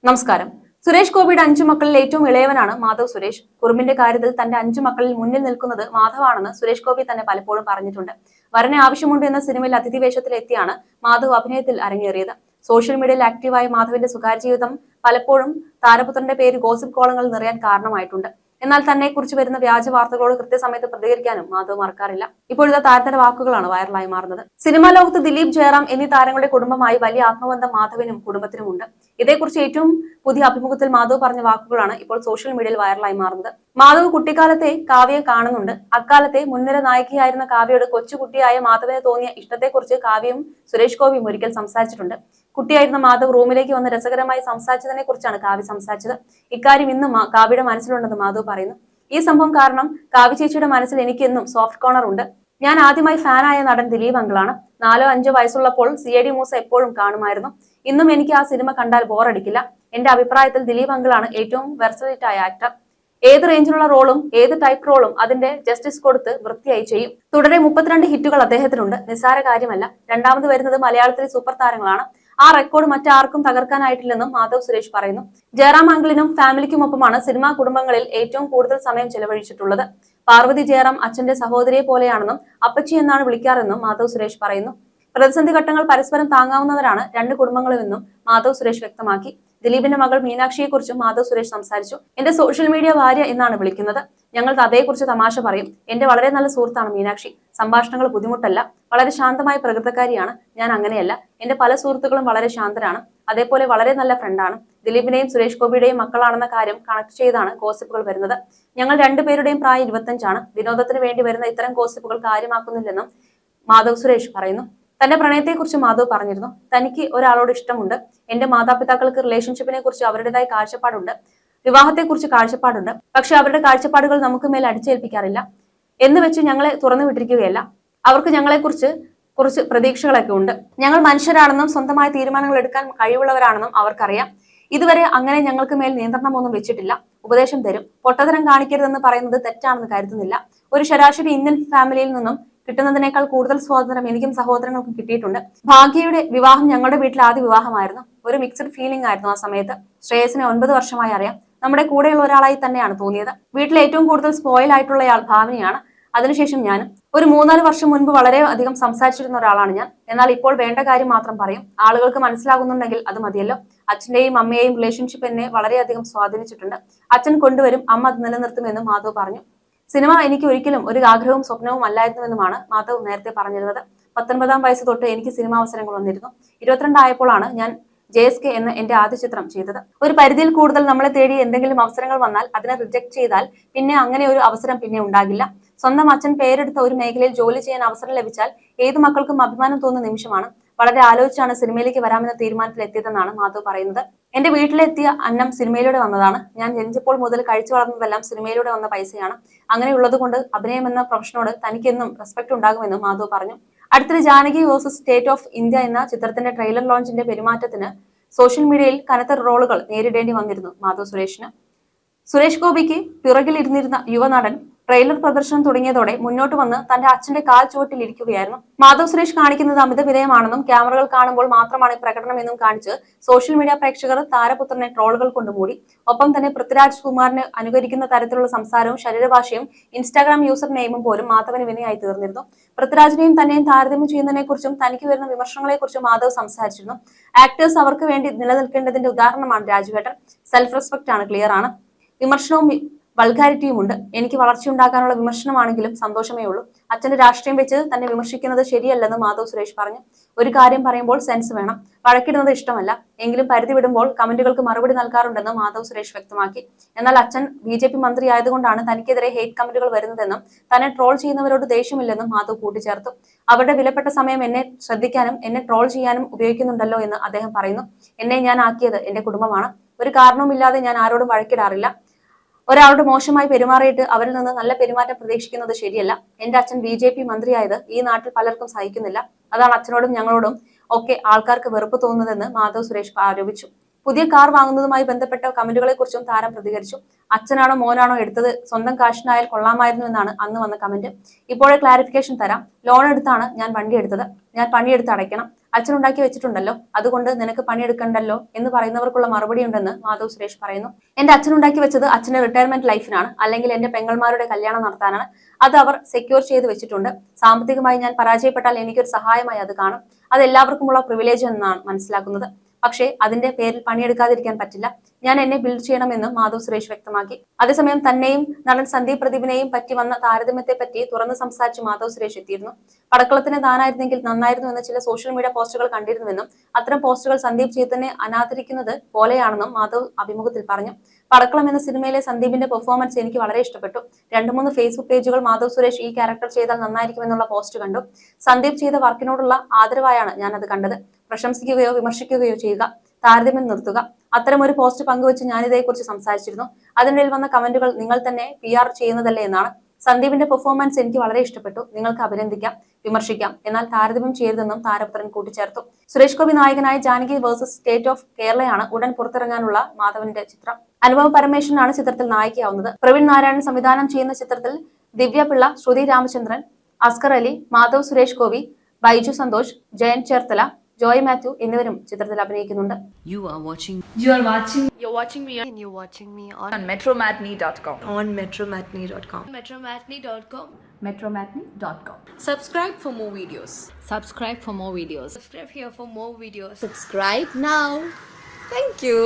നമസ്കാരം. സുരേഷ് ഗോപിയുടെ 5 മക്കളിൽ ഏറ്റവും ഇളയവനാണ് മാധവ് സുരേഷ്. കുറുമ്പിന്റെ കാര്യത്തിൽ തന്റെ 5 മക്കളിൽ മുന്നിൽ നിൽക്കുന്നത് മാധവാണെന്ന് സുരേഷ് ഗോപി തന്നെ പലപ്പോഴും പറഞ്ഞിട്ടുണ്ട്. വരനെ ആവശ്യമുണ്ട് എന്ന സിനിമയിൽ അതിഥി വേഷത്തിൽ എത്തിയാണ് മാധവ് അഭിനയത്തിൽ അരങ്ങേറിയത്. സോഷ്യൽ മീഡിയയിൽ ആക്റ്റീവായ മാധവിന്റെ സ്വകാര്യ ജീവിതം പലപ്പോഴും താരപുത്രന്റെ പേര് ഗോസിപ്പ് കോളങ്ങൾ നിറയാൻ കാരണമായിട്ടുണ്ട്. എന്നാൽ തന്നെ കുറിച്ച് വരുന്ന വ്യാജ വാർത്തകളോട് കൃത്യസമയത്ത് പ്രതികരിക്കാനും മാധവ് മറക്കാറില്ല. ഇപ്പോഴത്തെ താരത്തിന്റെ വാക്കുകളാണ് വൈറലായി മാറുന്നത്. സിനിമാ ലോകത്ത് ദിലീപ്, ജയറാം എന്നീ താരങ്ങളുടെ കുടുംബമായി വലിയ ആത്മബന്ധം മാധവിനും കുടുംബത്തിനുമുണ്ട്. ഇതേക്കുറിച്ച് ഏറ്റവും പുതിയ അഭിമുഖത്തിൽ മാധവ് പറഞ്ഞ വാക്കുകളാണ് ഇപ്പോൾ സോഷ്യൽ മീഡിയയിൽ വൈറലായി മാറുന്നത്. മാധവ് കുട്ടിക്കാലത്തെ കാവ്യയെ കാണുന്നുണ്ട്. അക്കാലത്തെ മുൻനിര നായികയായിരുന്ന കാവ്യയോട് കൊച്ചുകുട്ടിയായ മാധവിന് തോന്നിയ ഇഷ്ടത്തെക്കുറിച്ച് കാവ്യയും സുരേഷ് ഗോപിയും ഒരിക്കൽ സംസാരിച്ചിട്ടുണ്ട്. കുട്ടിയായിരുന്ന മാധവ് റൂമിലേക്ക് വന്ന് രസകരമായി സംസാരിച്ചതിനെ കുറിച്ചാണ് കാവ്യ സംസാരിച്ചത്. ഇക്കാര്യം ഇന്നും കാവ്യയുടെ മനസ്സിലുണ്ടെന്ന് മാധവ് പറയുന്നു. ഈ സംഭവം കാരണം കാവ്യ ചേച്ചിയുടെ മനസ്സിൽ എനിക്ക് എന്നും സോഫ്റ്റ് കോർണർ ഉണ്ട്. ഞാൻ ആദ്യമായി ഫാനായ നടൻ ദിലീപ് അങ്കിളാണ്. 4-5 വയസ്സുള്ളപ്പോൾ CID മൂസ എപ്പോഴും കാണുമായിരുന്നു. ഇന്നും എനിക്ക് ആ സിനിമ കണ്ടാൽ ബോറടിക്കില്ല. എന്റെ അഭിപ്രായത്തിൽ ദിലീപ് അങ്കിളാണ് ഏറ്റവും വെർസറ്റൈൽ ആയ ആക്ടർ. ഏത് റേഞ്ചിലുള്ള റോളും ഏത് ടൈപ്പ് റോളും അതിന്റെ ജസ്റ്റിസ് കൊടുത്ത് വൃത്തിയായി ചെയ്യും. തുടരെ 32 ഹിറ്റുകൾ അദ്ദേഹത്തിനുണ്ട്. നിസ്സാര കാര്യമല്ല. രണ്ടാമത് വരുന്നത് മലയാളത്തിലെ സൂപ്പർ താരങ്ങളാണ്. ആ റെക്കോർഡ് മറ്റാർക്കും തകർക്കാനായിട്ടില്ലെന്നും മാധവ് സുരേഷ് പറയുന്നു. ജയറാം അങ്കിളിനും ഫാമിലിക്കുമൊപ്പമാണ് സിനിമാ കുടുംബങ്ങളിൽ ഏറ്റവും കൂടുതൽ സമയം ചെലവഴിച്ചിട്ടുള്ളത്. പാർവതി ജയറാം അച്ഛന്റെ സഹോദരിയെ പോലെയാണെന്നും അപ്പച്ചി എന്നാണ് വിളിക്കാറെന്നും മാധവ് സുരേഷ് പറയുന്നു. പ്രതിസന്ധി ഘട്ടങ്ങൾ പരസ്പരം താങ്ങാവുന്നവരാണ് രണ്ട് കുടുംബങ്ങളുമെന്നും മാധവ് സുരേഷ് വ്യക്തമാക്കി. ദിലീപിന്റെ മകൾ മീനാക്ഷിയെക്കുറിച്ചും മാധവ് സുരേഷ് സംസാരിച്ചു. എന്റെ സോഷ്യൽ മീഡിയ ഭാര്യ എന്നാണ് വിളിക്കുന്നത്. ഞങ്ങൾ അതേക്കുറിച്ച് തമാശ പറയും. എന്റെ വളരെ നല്ല സുഹൃത്താണ് മീനാക്ഷി. സംഭാഷണങ്ങൾ ബുദ്ധിമുട്ടല്ല. വളരെ ശാന്തമായ പ്രകൃതക്കാരിയാണ്. ഞാൻ അങ്ങനെയല്ല. എന്റെ പല സുഹൃത്തുക്കളും വളരെ ശാന്തരാണ്. അതേപോലെ വളരെ നല്ല ഫ്രണ്ടാണ്. ദിലീപിന്റെയും സുരേഷ് ഗോപിയുടെയും മക്കളാണെന്ന കാര്യം കണക്ട് ചെയ്താണ് ഗോസിപ്പുകൾ വരുന്നത്. ഞങ്ങൾ രണ്ടുപേരുടെയും പ്രായം 25 വിനോദത്തിന് വേണ്ടി വരുന്ന ഇത്തരം ഗോസിപ്പുകൾ കാര്യമാക്കുന്നില്ലെന്നും മാധവ് സുരേഷ് പറയുന്നു. തന്റെ പ്രണയത്തെക്കുറിച്ച് മാധവ് പറഞ്ഞിരുന്നു. തനിക്ക് ഒരാളോട് ഇഷ്ടമുണ്ട്. എന്റെ മാതാപിതാക്കൾക്ക് റിലേഷൻഷിപ്പിനെ കുറിച്ച് അവരുടേതായ കാഴ്ചപ്പാടുണ്ട്. വിവാഹത്തെക്കുറിച്ച് കാഴ്ചപ്പാടുണ്ട്. പക്ഷെ അവരുടെ കാഴ്ചപ്പാടുകൾ നമുക്ക് മേൽ അടിച്ചേൽപ്പിക്കാറില്ല എന്ന് വെച്ച് ഞങ്ങളെ തുറന്നു വിട്ടിരിക്കുകയല്ല. അവർക്ക് കുറച്ച് പ്രതീക്ഷകളൊക്കെ ഉണ്ട്. ഞങ്ങൾ മനുഷ്യരാണെന്നും സ്വന്തമായ തീരുമാനങ്ങൾ എടുക്കാൻ കഴിവുള്ളവരാണെന്നും അവർക്കറിയാം. ഇതുവരെ അങ്ങനെ ഞങ്ങൾക്ക് മേൽ നിയന്ത്രണമൊന്നും വെച്ചിട്ടില്ല. ഉപദേശം തരും. പൊട്ടത്തരം കാണിക്കരുതെന്ന് പറയുന്നത് തെറ്റാണെന്ന് കരുതുന്നില്ല. ഒരു ശരാശരി ഇന്ത്യൻ ഫാമിലിയിൽ നിന്നും കിട്ടുന്നതിനേക്കാൾ കൂടുതൽ സ്വാതന്ത്ര്യം എനിക്കും സഹോദരങ്ങൾക്കും കിട്ടിയിട്ടുണ്ട്. ഭാഗ്യയുടെ വിവാഹം ഞങ്ങളുടെ വീട്ടിൽ ആദ്യ വിവാഹമായിരുന്നു. ഒരു മിക്സഡ് ഫീലിംഗ് ആയിരുന്നു ആ സമയത്ത്. ശ്രേയസിനെ 9 വർഷമായി അറിയാം. നമ്മുടെ കൂടെയുള്ള ഒരാളായി തന്നെയാണ് തോന്നിയത്. വീട്ടിൽ ഏറ്റവും കൂടുതൽ സ്പോയിൽ ആയിട്ടുള്ളയാൾ ഭാവനയാണ്. അതിനുശേഷം ഞാനും. ഒരു 3-4 വർഷം മുൻപ് വളരെ അധികം സംസാരിച്ചിരുന്ന ഒരാളാണ് ഞാൻ. എന്നാൽ ഇപ്പോൾ വേണ്ട കാര്യം മാത്രം പറയും. ആളുകൾക്ക് മനസ്സിലാകുന്നുണ്ടെങ്കിൽ അത് മതിയല്ലോ. അച്ഛന്റെയും അമ്മയെയും റിലേഷൻഷിപ്പ് എന്നെ വളരെയധികം സ്വാധീനിച്ചിട്ടുണ്ട്. അച്ഛൻ കൊണ്ടുവരും, അമ്മ അത് നിലനിർത്തുമെന്നും മാധവ് പറഞ്ഞു. സിനിമ എനിക്ക് ഒരിക്കലും ഒരു ആഗ്രഹവും സ്വപ്നവും അല്ലായിരുന്നുവെന്നുമാണ് മാധവ് നേരത്തെ പറഞ്ഞിരുന്നത്. 19-ാം വയസ്സ് തൊട്ട് എനിക്ക് സിനിമാ അവസരങ്ങൾ വന്നിരുന്നു. 22 ആയപ്പോഴാണ് ഞാൻ JSK എന്ന എന്റെ ആദ്യ ചിത്രം ചെയ്തത്. ഒരു പരിധിയിൽ കൂടുതൽ നമ്മളെ തേടി എന്തെങ്കിലും അവസരങ്ങൾ വന്നാൽ അതിനെ റിജക്ട് ചെയ്താൽ പിന്നെ അങ്ങനെ ഒരു അവസരം പിന്നെ ഉണ്ടാകില്ല. സ്വന്തം അച്ഛൻ പേരെടുത്ത ഒരു മേഖലയിൽ ജോലി ചെയ്യാൻ അവസരം ലഭിച്ചാൽ ഏത് മക്കൾക്കും അഭിമാനം തോന്നുന്ന നിമിഷമാണ്. വളരെ ആലോചിച്ചാണ് സിനിമയിലേക്ക് വരാമെന്ന തീരുമാനത്തിൽ എത്തിയതെന്നാണ് മാധവ് പറയുന്നത്. എന്റെ വീട്ടിലെത്തിയ അന്നം സിനിമയിലൂടെ വന്നതാണ്. ഞാൻ ജനിച്ചപ്പോൾ മുതൽ കഴിച്ചു വളർന്നതെല്ലാം സിനിമയിലൂടെ വന്ന പൈസയാണ്. അങ്ങനെയുള്ളത് കൊണ്ട് അഭിനയം എന്ന പ്രൊഫഷനോട് തനിക്കെന്നും റെസ്പെക്ട് ഉണ്ടാകുമെന്നും മാധവ് പറഞ്ഞു. അടുത്തിടെ Janaki versus state of India എന്ന ചിത്രത്തിന്റെ ട്രെയിലർ ലോഞ്ചിന്റെ പെരുമാറ്റത്തിന് സോഷ്യൽ മീഡിയയിൽ കനത്ത റോളുകൾ നേരിടേണ്ടി വന്നിരുന്നു മാധവ് സുരേഷിന്. സുരേഷ് ഗോപിക്ക് പിറകിലിരുന്നിരുന്ന യുവനടൻ ട്രെയിലർ പ്രദർശനം തുടങ്ങിയതോടെ മുന്നോട്ട് വന്ന് തന്റെ അച്ഛന്റെ കാൽ ചുവട്ടിൽ ഇരിക്കുകയായിരുന്നു. മാധവ് സുരേഷ് കാണിക്കുന്നത് അമിത വിധേയമാണെന്നും ക്യാമറകൾ കാണുമ്പോൾ മാത്രമാണ് പ്രകടനമെന്നും കാണിച്ച് സോഷ്യൽ മീഡിയ പ്രേക്ഷകർ താരപുത്രനെ ട്രോളുകൾ കൊണ്ട് മൂടി. ഒപ്പം തന്നെ പൃഥ്വിരാജ് കുമാറിനെ അനുകരിക്കുന്ന തരത്തിലുള്ള സംസാരവും ശരീരഭാഷയും ഇൻസ്റ്റാഗ്രാം യൂസർ നെയിമും പോലും മാധവന് വിനയായി തീർന്നിരുന്നു. പൃഥ്വിരാജിനെയും തന്നെയും താരതമ്യം ചെയ്യുന്നതിനെക്കുറിച്ചും തനിക്ക് വരുന്ന വിമർശനങ്ങളെക്കുറിച്ചും മാധവ് സംസാരിച്ചിരുന്നു. ആക്ടേഴ്സ് അവർക്ക് വേണ്ടി നിലനിൽക്കേണ്ടതിന്റെ ഉദാഹരണമാണ് രാജുവേട്ടൻ. സെൽഫ് റെസ്പെക്ട് ആണ്, ക്ലിയർ ആണ്. വിമർശനവും വൾഗാരിറ്റിയും ഉണ്ട്. എനിക്ക് വളർച്ചയുണ്ടാക്കാനുള്ള വിമർശനമാണെങ്കിലും സന്തോഷമേ ഉള്ളൂ. അച്ഛന്റെ രാഷ്ട്രീയം വെച്ച് തന്നെ വിമർശിക്കുന്നത് ശരിയല്ലെന്ന് മാധവ് സുരേഷ് പറഞ്ഞു. ഒരു കാര്യം പറയുമ്പോൾ സെൻസ് വേണം. വഴക്കിടുന്നത് ഇഷ്ടമല്ല. എങ്കിലും പരിധി വിടുമ്പോൾ കമന്റുകൾക്ക് മറുപടി നൽകാറുണ്ടെന്ന് മാധവ് സുരേഷ് വ്യക്തമാക്കി. എന്നാൽ അച്ഛൻ BJP മന്ത്രി ആയതുകൊണ്ടാണ് തനിക്കെതിരെ ഹെയ്റ്റ് കമന്റുകൾ വരുന്നതെന്നും തന്നെ ട്രോൾ ചെയ്യുന്നവരോട് ദേഷ്യമില്ലെന്നും മാധവ് കൂട്ടിച്ചേർത്തു. അവരുടെ വിലപ്പെട്ട സമയം എന്നെ ശ്രദ്ധിക്കാനും എന്നെ ട്രോൾ ചെയ്യാനും ഉപയോഗിക്കുന്നുണ്ടല്ലോ എന്ന് അദ്ദേഹം പറയുന്നു. എന്നെ ഞാൻ ആക്കിയത് എന്റെ കുടുംബമാണ്. ഒരു കാരണവുമില്ലാതെ ഞാൻ ആരോടും വഴക്കിടാറില്ല. ഒരാളോട് മോശമായി പെരുമാറിയിട്ട് അവരിൽ നിന്ന് നല്ല പെരുമാറ്റം പ്രതീക്ഷിക്കുന്നത് ശരിയല്ല. എന്റെ അച്ഛൻ BJP മന്ത്രിയായത് ഈ നാട്ടിൽ പലർക്കും സഹിക്കുന്നില്ല. അതാണ് അച്ഛനോടും ഞങ്ങളോടും ഒക്കെ ആൾക്കാർക്ക് വെറുപ്പ് തോന്നുന്നതെന്ന് മാധവ് സുരേഷ് ആരോപിച്ചു. പുതിയ കാർ വാങ്ങുന്നതുമായി ബന്ധപ്പെട്ട കമന്റുകളെ കുറിച്ചും താരം പ്രതികരിച്ചു. അച്ഛനാണോ മോനാണോ എടുത്തത്, സ്വന്തം കാശിനായാൽ കൊള്ളാമായിരുന്നു എന്നാണ് അന്ന് വന്ന കമന്റ്. ഇപ്പോഴേ ക്ലാരിഫിക്കേഷൻ തരാം. ലോൺ എടുത്താണ് ഞാൻ വണ്ടി എടുത്തത്. ഞാൻ പണിയെടുത്ത് അടയ്ക്കണം. അച്ഛനുണ്ടാക്കി വെച്ചിട്ടുണ്ടല്ലോ, അതുകൊണ്ട് നിനക്ക് പണിയെടുക്കണ്ടല്ലോ എന്ന് പറയുന്നവർക്കുള്ള മറുപടി ഉണ്ടെന്ന് മാധവ് സുരേഷ് പറയുന്നു. എന്റെ അച്ഛനുണ്ടാക്കി വെച്ചത് അച്ഛന്റെ റിട്ടയർമെന്റ് ലൈഫിനാണ്, അല്ലെങ്കിൽ എന്റെ പെങ്ങന്മാരുടെ കല്യാണം നടത്താനാണ്. അത് അവർ സെക്യൂർ ചെയ്ത് വെച്ചിട്ടുണ്ട്. സാമ്പത്തികമായി ഞാൻ പരാജയപ്പെട്ടാൽ എനിക്കൊരു സഹായമായി അത് കാണും. അത് എല്ലാവർക്കുമുള്ള പ്രിവിലേജ് എന്നാണ് മനസ്സിലാക്കുന്നത്. പക്ഷേ അതിന്റെ പേരിൽ പണിയെടുക്കാതിരിക്കാൻ പറ്റില്ല. ഞാൻ എന്നെ ബിൽഡ് ചെയ്യണമെന്നും മാധവ് സുരേഷ് വ്യക്തമാക്കി. അതേസമയം തന്നെയും നടൻ സന്ദീപ് പ്രദീപിനെയും പറ്റി വന്ന താരതമ്യത്തെ പറ്റി തുറന്ന് സംസാരിച്ച് മാധവ് സുരേഷ് എത്തിയിരുന്നു. പടക്കളത്തിന് താനായിരുന്നെങ്കിൽ നന്നായിരുന്നു എന്ന ചില സോഷ്യൽ മീഡിയ പോസ്റ്റുകൾ കണ്ടിരുന്നുവെന്നും അത്തരം പോസ്റ്റുകൾ സന്ദീപ് ചേതനെ അനാദരിക്കുന്നത് പോലെയാണെന്നും മാധവ് അഭിമുഖത്തിൽ പറഞ്ഞു. പടക്കളം എന്ന സിനിമയിലെ സന്ദീപിന്റെ പെർഫോമൻസ് എനിക്ക് വളരെ ഇഷ്ടപ്പെട്ടു. 2-3 ഫേസ്ബുക്ക് പേജുകൾ മാധവ് സുരേഷ് ഈ ക്യാരക്ടർ ചെയ്താൽ നന്നായിരിക്കുമെന്നുള്ള പോസ്റ്റ് കണ്ടു. സന്ദീപ് ചെയ്ത വർക്കിനോടുള്ള ആദരവായാണ് ഞാൻ അത് കണ്ടത്. പ്രശംസിക്കുകയോ വിമർശിക്കുകയോ ചെയ്യുക, താരതമ്യം നിർത്തുക. അത്തരമൊരു പോസ്റ്റ് പങ്കുവച്ച് ഞാൻ ഇതേക്കുറിച്ച് സംസാരിച്ചിരുന്നു. അതിനിടയിൽ വന്ന കമന്റുകൾ നിങ്ങൾ തന്നെ PR ചെയ്യുന്നതല്ലേ എന്നാണ്. സന്ദീപിന്റെ പെർഫോമൻസ് എനിക്ക് വളരെ ഇഷ്ടപ്പെട്ടു. നിങ്ങൾക്ക് അഭിനന്ദിക്കാം, വിമർശിക്കാം, എന്നാൽ താരതമ്യം ചെയ്യരുതെന്നും താരപുത്രൻ കൂട്ടിച്ചേർത്തു. സുരേഷ് ഗോപി നായകനായ ജാനകി വേഴ്സസ് സ്റ്റേറ്റ് ഓഫ് കേരളയാണ് ഉടൻ പുറത്തിറങ്ങാനുള്ള മാധവന്റെ ചിത്രം. അനുപമ പരമേശ്വരനാണ് ചിത്രത്തിൽ നായികയാവുന്നത്. പ്രവീൺ നാരായണൻ സംവിധാനം ചെയ്യുന്ന ചിത്രത്തിൽ ദിവ്യ പിള്ള, ശ്രുതി രാമചന്ദ്രൻ, അസ്കർ അലി, മാധവ് സുരേഷ് ഗോപി, ബൈജു സന്തോഷ്, ജയൻ ചേർത്തല, ജോയ് മാത്യു എന്നിവരും ചിത്രത്തിൽ അഭിനയിക്കുന്നുണ്ട്. You're watching me on metromatney.com. on metromatney.com. metromatney.com. Subscribe for more videos. Subscribe for more videos. Subscribe here for more videos. Subscribe now. Thank you.